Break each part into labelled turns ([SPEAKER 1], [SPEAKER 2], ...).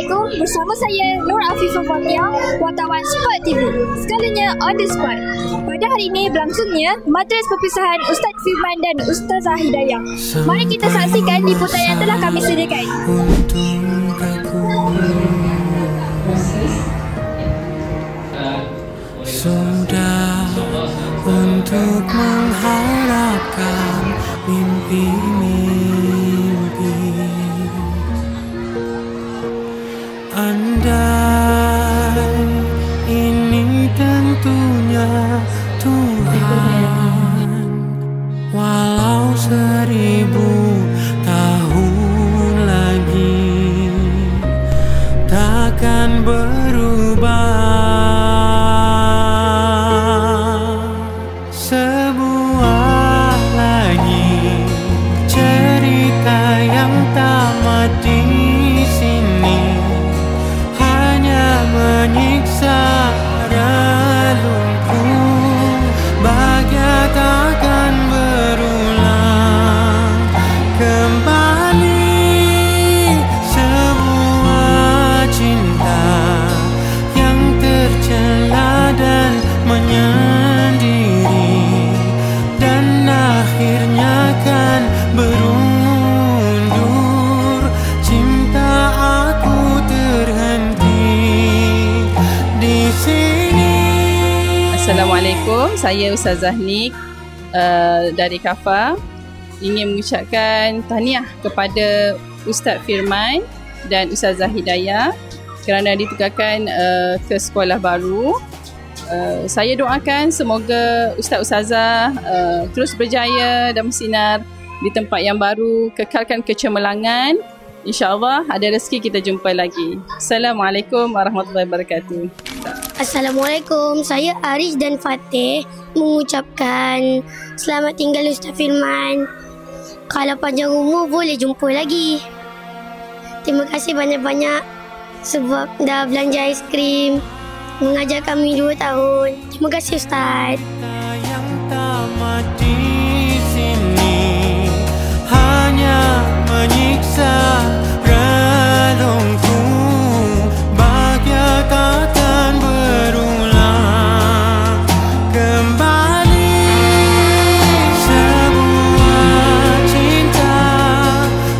[SPEAKER 1] Assalamualaikum, bersama saya Nur Afifah Fatia, wartawan Sport TV. Sekalinya on the spot. Pada hari ini berlangsungnya majlis perpisahan Ustaz Firman dan Ustazah Hidayah. Mari kita saksikan liputan yang telah kami sediakan.
[SPEAKER 2] Sudah untuk mengharapkan mimpi-mimpi, andai ini tentunya Tuhan, walau 1000 tahun lagi takkan berubah. Sebuah lagi cerita yang tamat di sini, hanya menyiksa relungku, bahagia takkan berulang kembali. Sebuah cinta yang tercela dan menyendiri, dan akhirnya kan berundur. Cinta aku terhenti di sini.
[SPEAKER 3] Assalamualaikum, saya Ustazah Nik dari Kafa. Ingin mengucapkan tahniah kepada Ustaz Firman dan Ustazah Hidayah kerana ditukarkan ke sekolah baru. Saya doakan semoga Ustaz-Ustazah terus berjaya dan bersinar di tempat yang baru, kekalkan kecemerlangan. InsyaAllah ada rezeki kita jumpa lagi. Assalamualaikum warahmatullahi wabarakatuh.
[SPEAKER 4] Assalamualaikum, saya Aris dan Fatih mengucapkan selamat tinggal Ustaz Firman. Kalau panjang umur boleh jumpa lagi. Terima kasih banyak-banyak sebab dah belanja aiskrim, mengajar kami 2 tahun. Terima kasih Ustaz.
[SPEAKER 2] Yang tamat di sini hanya menyiksa relungku, bahagia takkan berulang kembali. Sebuah cinta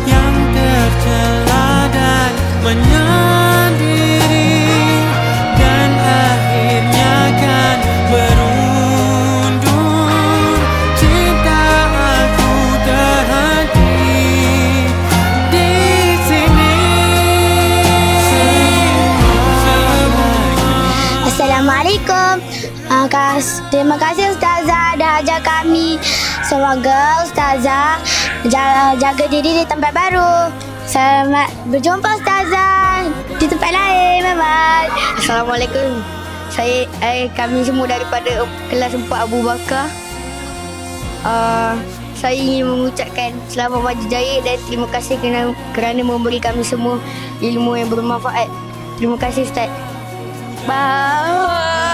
[SPEAKER 2] yang tercela dan menyendiri, dan akhirnya kan berundur. Cinta aku terhenti di sini.
[SPEAKER 4] Assalamualaikum. Terima kasih Ustazah dah ajar kami. Semoga Ustazah jaga diri di tempat baru. Selamat berjumpa Ustazah di tempat lain. Bye-bye. Assalamualaikum. Kami semua daripada kelas 4 Abu Bakar. Saya ingin mengucapkan selamat maju jaya dan terima kasih kerana memberi kami semua ilmu yang bermanfaat. Terima kasih Ustaz. Bye.